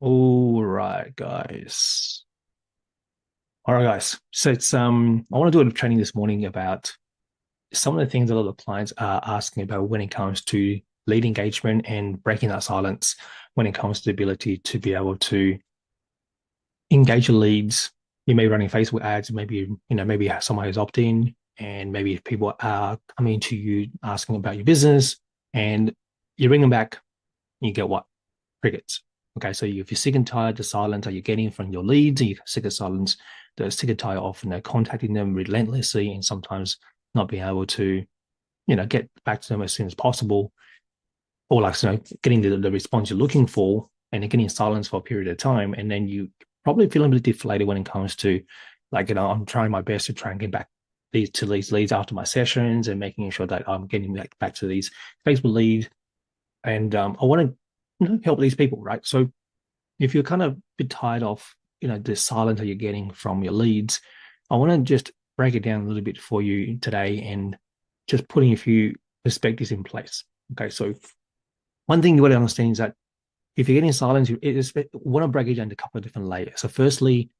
All right, guys. All right, guys. So I want to do a training this morning about some of the things a lot of clients are asking about when it comes to lead engagement and breaking that silence when it comes to the ability to be able to engage your leads. You may be running Facebook ads, maybe someone has opt in, and maybe if people are coming to you asking about your business, and you ring them back, you get what? Crickets. Okay, so if you're sick and tired of the silence that you're getting from your leads, and you're sick of silence, they're sick and tired of contacting them relentlessly and sometimes not being able to get back to them as soon as possible, or getting the response you're looking for, and then getting silence for a period of time, and then you probably feeling a bit deflated when it comes to I'm trying my best to try and get back these leads after my sessions and making sure that I'm getting back to these Facebook leads, and I want to help these people, right? So if you're kind of a bit tired of the silence that you're getting from your leads, I want to just break it down a little bit for you today and just putting a few perspectives in place. Okay, so one thing you got to understand is that if you're getting silence, want to break it down into a couple of different layers. So firstly,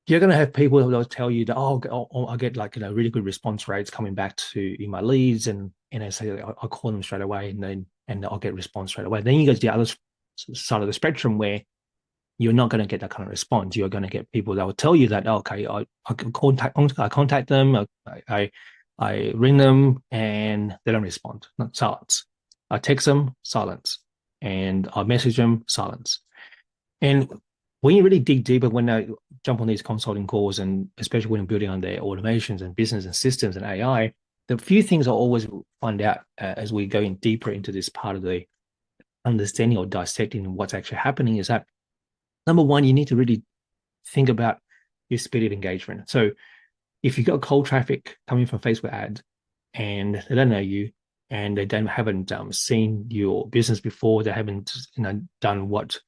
you're going to have people who will tell you that, I get really good response rates coming back to in my leads, and I say I call them straight away, and I'll get response straight away. Then you go to the other side of the spectrum where you're not going to get that kind of response. You're going to get people that will tell you that, okay, I contact them, I ring them, and they don't respond. Not silence. I text them, silence, and I message them, silence. And when you really dig deeper, when I jump on these consulting calls, and especially when I'm building on their automations and business and systems and AI, the few things I always find out as we go in deeper into this part of the understanding or dissecting what's actually happening is that number one, you need to really think about your speed of engagement. So if you've got cold traffic coming from Facebook ads and they don't know you and they haven't seen your business before, they haven't done what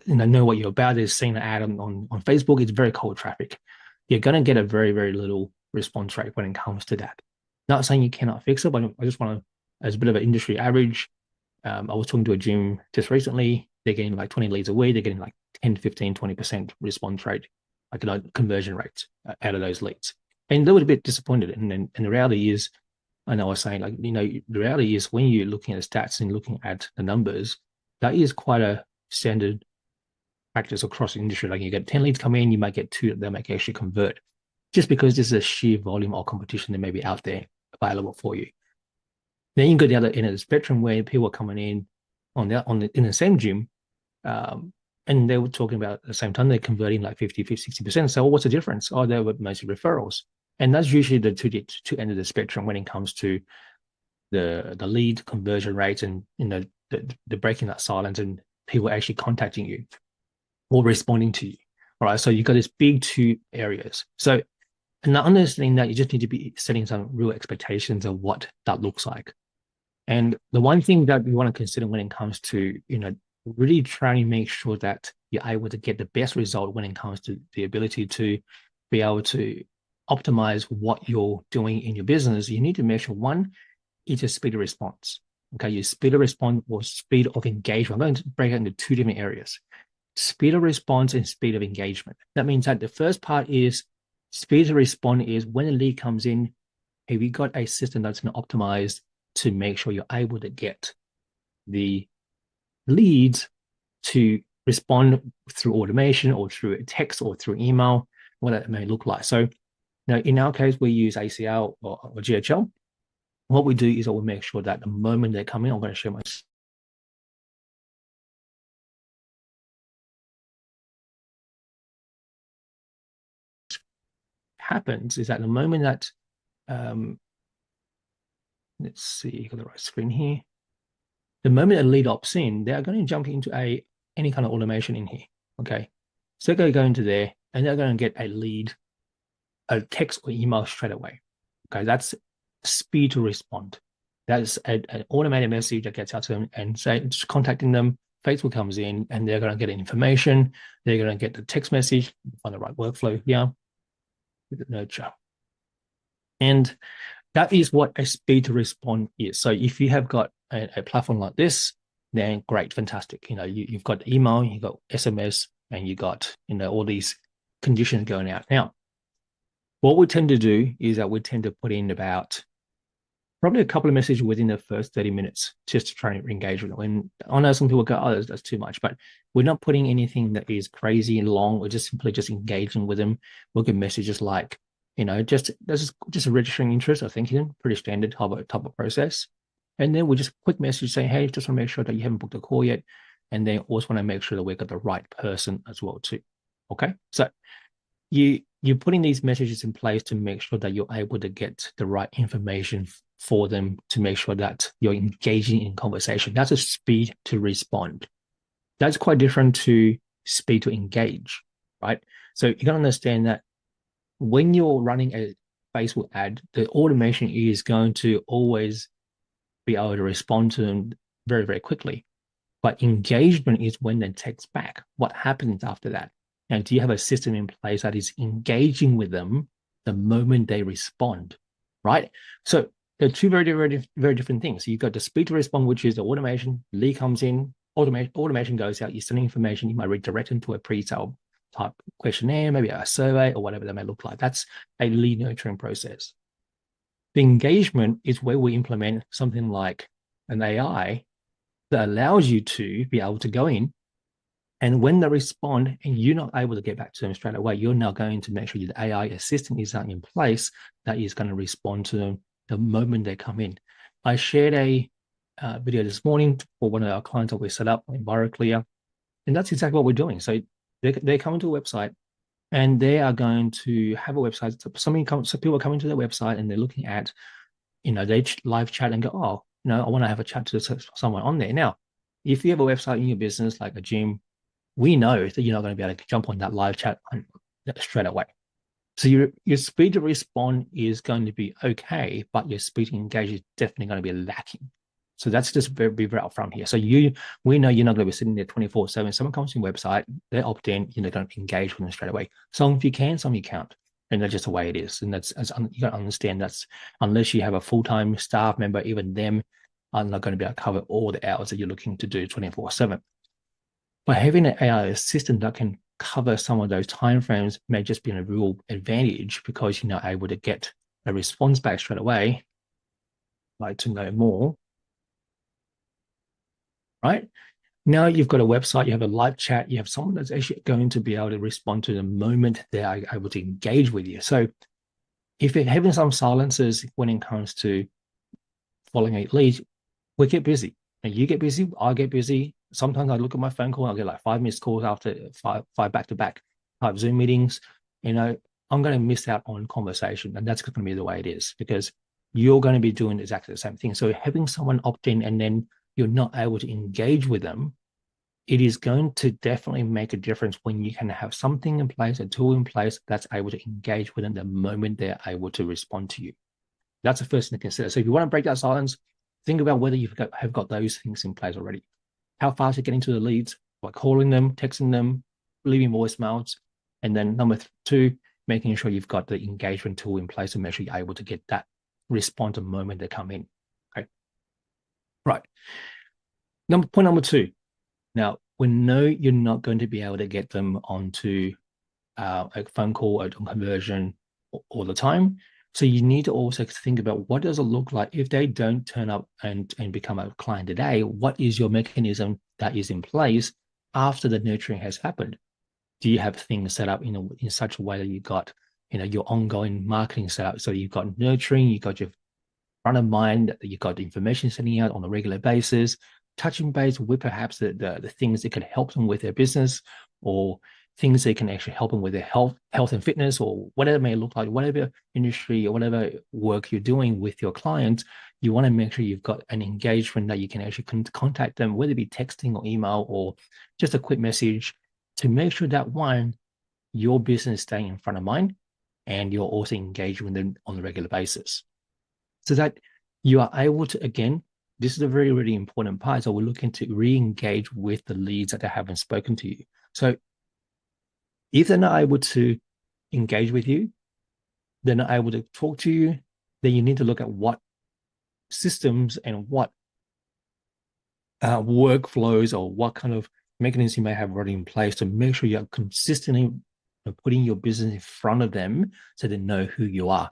know what you're about, they've seen an ad on Facebook, it's very cold traffic. You're going to get a very, very little response rate when it comes to that. Not saying you cannot fix it, but I just want to, as a bit of an industry average, I was talking to a gym just recently. They're getting like 20 leads a week. They're getting like 10, 15, 20% response rate, conversion rates out of those leads. And they were a bit disappointed. And the reality is, I know I was saying, the reality is when you're looking at the stats and looking at the numbers, that is quite a standard practice across the industry. Like you get 10 leads come in, you might get two that they might actually convert just because there's a sheer volume of competition that may be out there available for you. Then you go the other end of the spectrum where people are coming in in the same gym, and they were talking about at the same time they're converting like 50, 60%. So what's the difference? Oh, they were mostly referrals. And that's usually the two end of the spectrum when it comes to the lead conversion rates and the breaking that silence and people actually contacting you or responding to you. All right. So you've got these big two areas. So and understanding that you just need to be setting some real expectations of what that looks like. And the one thing that we want to consider when it comes to, really trying to make sure that you're able to get the best result when it comes to the ability to be able to optimize what you're doing in your business, you need to measure one, is your speed of response. Okay, your speed of response or speed of engagement. I'm going to break it into two different areas. Speed of response and speed of engagement. That means that the first part is speed of response is when a lead comes in, have you got a system that's been optimized to make sure you're able to get the leads to respond through automation or through text or through email, what it may look like. So now in our case, we use ACL or GHL. What we do is I will make sure that the moment they come in, I'm going to share my happens is that the moment that let's see, got the right screen here. The moment a lead opts in, they are going to jump into any kind of automation in here. Okay. So they're going to go into there and they're going to get a lead, a text or email straight away. Okay. That's speed to respond. That's an automated message that gets out to them and say, just contacting them. Facebook comes in and they're going to get information. They're going to get the text message on the right workflow here with the nurture. And that is what a speed to respond is. So if you have got a platform like this, then great, fantastic. You've got email, you've got SMS, and you got, all these conditions going out. Now, what we tend to do is that we tend to put in about probably a couple of messages within the first 30 minutes just to try and engage with them. And I know some people go, oh, that's too much, but we're not putting anything that is crazy and long. We're just simply just engaging with them. We'll get messages like, just a registering interest, I think, pretty standard type of process. And then we just quick message saying, hey, just want to make sure that you haven't booked a call yet. And then also want to make sure that we've got the right person as well too. Okay. So you're putting these messages in place to make sure that you're able to get the right information for them, to make sure that you're engaging in conversation. That's a speed to respond. That's quite different to speed to engage, right? So you can understand that when you're running a Facebook ad, the automation is going to always be able to respond to them very, very quickly. But engagement is when they text back. What happens after that? And do you have a system in place that is engaging with them the moment they respond, right? So they're two very, very, very different things. So you've got the speed to respond, which is the automation. Lead comes in, automation goes out. You're sending information. You might redirect them to a pre-sale type questionnaire, maybe a survey or whatever that may look like. That's a lead nurturing process. The engagement is where we implement something like an AI that allows you to be able to go in, and when they respond and you're not able to get back to them straight away, you're now going to make sure the AI assistant is in place that is going to respond to them the moment they come in. I shared a video this morning for one of our clients that we set up in EnviroClear, and that's exactly what we're doing. So they come into a website and they are going to have a website. So people are coming to their website and they're looking at, they live chat and go, oh, I want to have a chat to someone on there. Now, if you have a website in your business like a gym, we know that you're not going to be able to jump on that live chat straight away. So your speed to respond is going to be okay, but your speed to engage is definitely going to be lacking. So that's just very upfront here. So we know you're not going to be sitting there 24/7. Someone comes to your website, they opt in, you're going to engage with them straight away. Some if you can, some you can't. And that's just the way it is. And you got to understand that's unless you have a full-time staff member, even them are not going to be able to cover all the hours that you're looking to do 24/7. By having an AI assistant that can cover some of those timeframes may just be a real advantage because you're not able to get a response back straight away. I'd like to know more. Right? Now you've got a website, you have a live chat, you have someone that's actually going to be able to respond to the moment they are able to engage with you. So if you're having some silences when it comes to following a lead, we get busy. And you get busy, I get busy. Sometimes I look at my phone call, I'll get like 5 missed calls after five back-to-back type Zoom meetings. I'm going to miss out on conversation. And that's going to be the way it is because you're going to be doing exactly the same thing. So having someone opt in and then you're not able to engage with them, it is going to definitely make a difference when you can have something in place, a tool in place that's able to engage with them the moment they're able to respond to you. That's the first thing to consider. So if you want to break that silence, think about whether you have got those things in place already. How fast you're getting to the leads by calling them, texting them, leaving voicemails. And then number 2, making sure you've got the engagement tool in place to make sure you're able to get that response the moment they come in. Okay. Right. Point number 2. Now, we know you're not going to be able to get them onto a phone call or conversion all the time. So you need to also think about what does it look like if they don't turn up and become a client today. What is your mechanism that is in place after the nurturing has happened? Do you have things set up in such a way that you've got your ongoing marketing set up? So you've got nurturing, you've got your front of mind, you've got information sending out on a regular basis, touching base with perhaps the things that can help them with their business or things that can actually help them with their health and fitness or whatever it may look like, whatever industry or whatever work you're doing with your clients, you want to make sure you've got an engagement that you can actually contact them, whether it be texting or email or just a quick message to make sure that one, your business is staying in front of mind and you're also engaging with them on a regular basis. So that you are able to, again, this is a very, really important part. So we're looking to re-engage with the leads that they haven't spoken to you. So if they're not able to engage with you, they're not able to talk to you, then you need to look at what systems and what workflows or what kind of mechanisms you may have already in place to make sure you're consistently putting your business in front of them so they know who you are.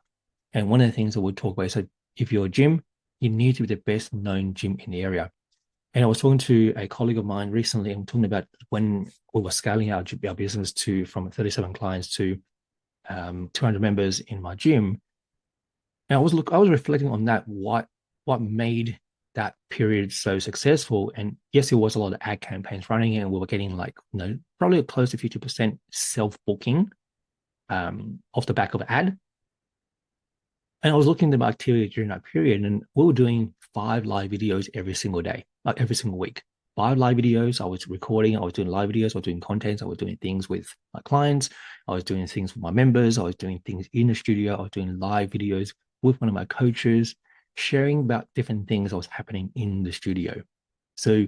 And one of the things that we'll talk about is that if you're a gym, you need to be the best known gym in the area. And I was talking to a colleague of mine recently, and talking about when we were scaling our business to from 37 clients to 200 members in my gym. And I was reflecting on that, what made that period so successful. And yes, it was a lot of ad campaigns running, and we were getting like, probably close to 50% self-booking off the back of ad. And I was looking at the activity during that period, and we were doing 5 live videos every single day, like every single week. 5 live videos. I was recording, I was doing live videos, I was doing content, I was doing things with my clients, I was doing things with my members, I was doing things in the studio, I was doing live videos with one of my coaches, sharing about different things that was happening in the studio. So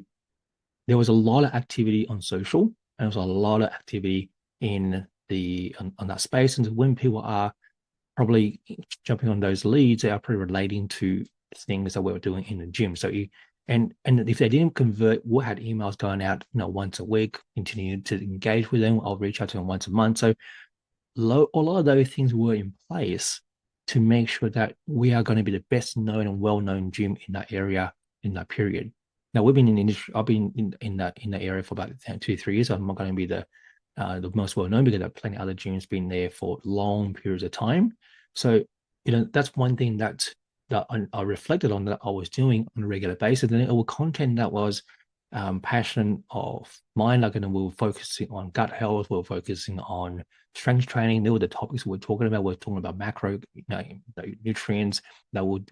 there was a lot of activity on social, and there was a lot of activity in on that space. And when people are probably jumping on those leads, they are probably relating to things that we were doing in the gym. So and if they didn't convert, we had emails going out, once a week, continue to engage with them. I'll reach out to them once a month. So a lot of those things were in place to make sure that we are going to be the best known and well-known gym in that area in that period. Now we've been in the industry. I've been in that area for about 2-3 years. I'm not going to be the most well-known, because there are plenty of other gyms been there for long periods of time. So that's one thing that I reflected on, that I was doing on a regular basis. And it was content that was passion of mine. Like, we were focusing on gut health, we were focusing on strength training. They were the topics we were talking about. We're talking about macro nutrients that would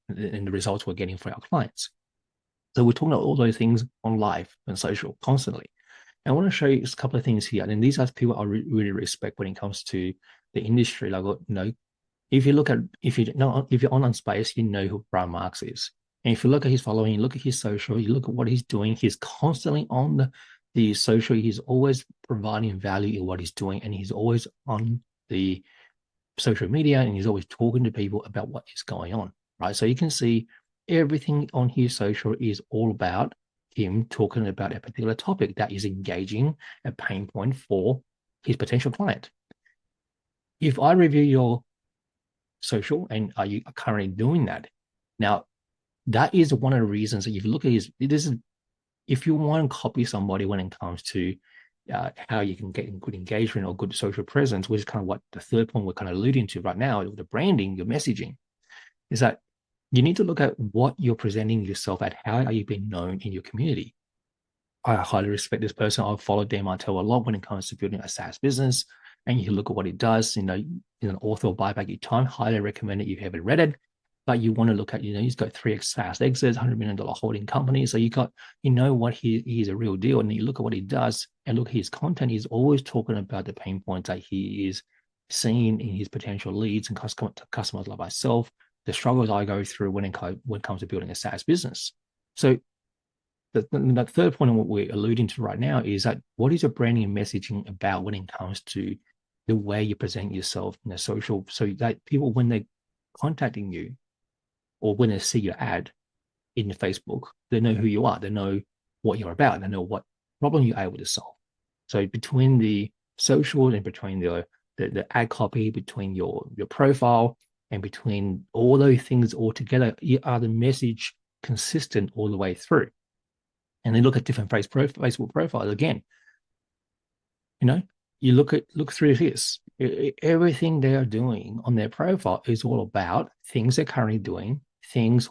and the results we're getting for our clients. So we're talking about all those things on live and social constantly. And I want to show you just a couple of things here. And these are people I really respect when it comes to the industry. Like, if you're on Space, you know who Brian Marks is. And if you look at his following, you look at his social, you look at what he's doing, he's constantly on the social. He's always providing value in what he's doing, and he's always on the social media, and he's always talking to people about what is going on, right? So you can see everything on his social is all about him talking about a particular topic that is engaging a pain point for his potential client. If I review your social, and are you currently doing that? Now, that is one of the reasons that if you look at if you want to copy somebody when it comes to how you can get good engagement or good social presence, which is kind of what the third point we're kind of alluding to right now, the branding, your messaging, is that you need to look at what you're presenting yourself at. How are you being known in your community? I highly respect this person. I've followed Dan Martell a lot when it comes to building a SaaS business. And you look at what he does, an author will buy back your time. Highly recommend it if you haven't read it. But you want to look at, he's got 3x SaaS exits, $100 million holding company. So what he's a real deal. And you look at what he does and look at his content. He's always talking about the pain points that he is seeing in his potential leads and customers like myself, the struggles I go through when it comes to building a SaaS business. So the third point of what we're alluding to right now is that what is your branding and messaging about when it comes to the way you present yourself in the social, so that people, when they're contacting you or when they see your ad in your Facebook, they know who you are, they know what you're about, they know what problem you're able to solve. So between the social and between the ad copy, between your profile, and between all those things all together, are the message consistent all the way through? And then look at different Facebook profiles again. You look through this. Everything they are doing on their profile is all about things they're currently doing,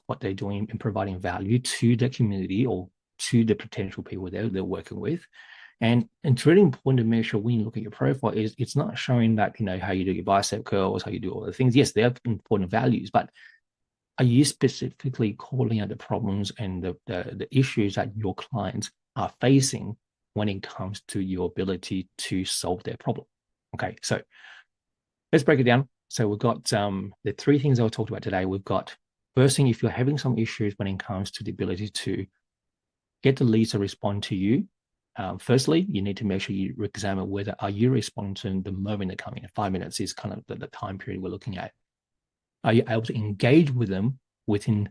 what they're doing and providing value to the community or to the potential people they're working with. And it's really important to make sure when you look at your profile is it's not showing that, how you do your bicep curls, how you do all the things. Yes, they have important values, but are you specifically calling out the problems and the issues that your clients are facing when it comes to your ability to solve their problem? Okay, so let's break it down. So we've got the 3 things I'll talk about today. We've got, first thing, if you're having some issues when it comes to the ability to get the leads to respond to you, firstly, you need to make sure you examine whether are you responding to the moment they're coming. 5 minutes is kind of the time period we're looking at. Are you able to engage with them within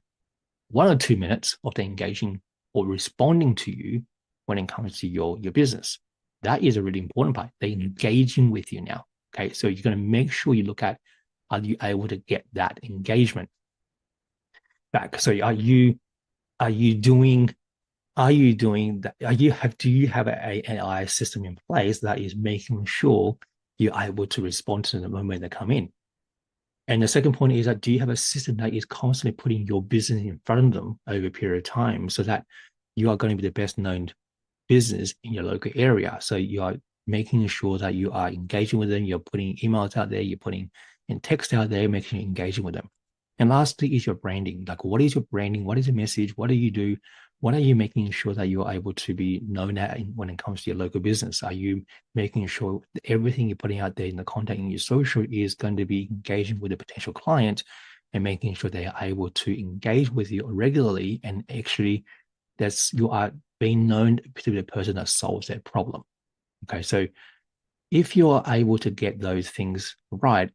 1 or 2 minutes of the engaging or responding to you when it comes to your business. That is a really important part. They're engaging with you now. Okay. So you're going to make sure you look at, are you able to get that engagement back? So are you doing that? Do you have a AI system in place that is making sure you're able to respond to them when they come in? And the second point is that, do you have a system that is constantly putting your business in front of them over a period of time so that you are going to be the best known business in your local area? So you are making sure that you are engaging with them, you're putting emails out there, you're putting in text out there, making sure you're engaging with them. And lastly is your branding. Like, what is your branding? What is the message? What do you do? What are you making sure that you're able to be known at when it comes to your local business? Are you making sure that everything you're putting out there in the content in your social is going to be engaging with a potential client and making sure they are able to engage with you regularly, and actually you are being known to be the person that solves their problem. Okay, so if you are able to get those things right,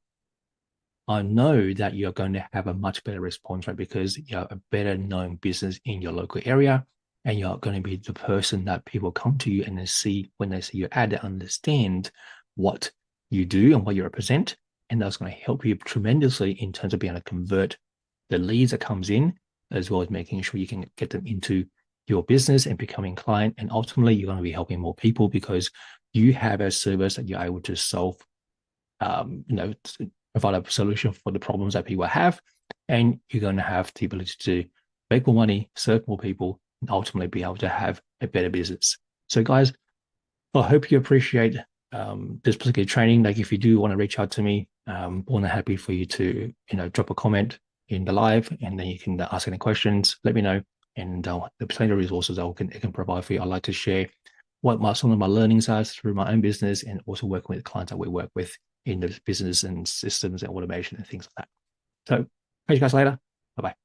I know that you're going to have a much better response rate because you're a better known business in your local area, and you're going to be the person that people come to you and they see when they see your ad, they understand what you do and what you represent. And that's going to help you tremendously in terms of being able to convert the leads that comes in, as well as making sure you can get them into your business and becoming client. And ultimately, you're going to be helping more people because you have a service that you're able to solve, provide a solution for the problems that people have. And you're going to have the ability to make more money, serve more people, and ultimately be able to have a better business. So guys, I hope you appreciate this particular training. Like, if you do want to reach out to me, more than happy for you to, drop a comment in the live, and then you can ask any questions, let me know. And there's plenty of resources I can provide for you. I like to share what some of my learnings are through my own business, and also working with clients that we work with in the business and systems and automation and things like that. So catch you guys later. Bye-bye.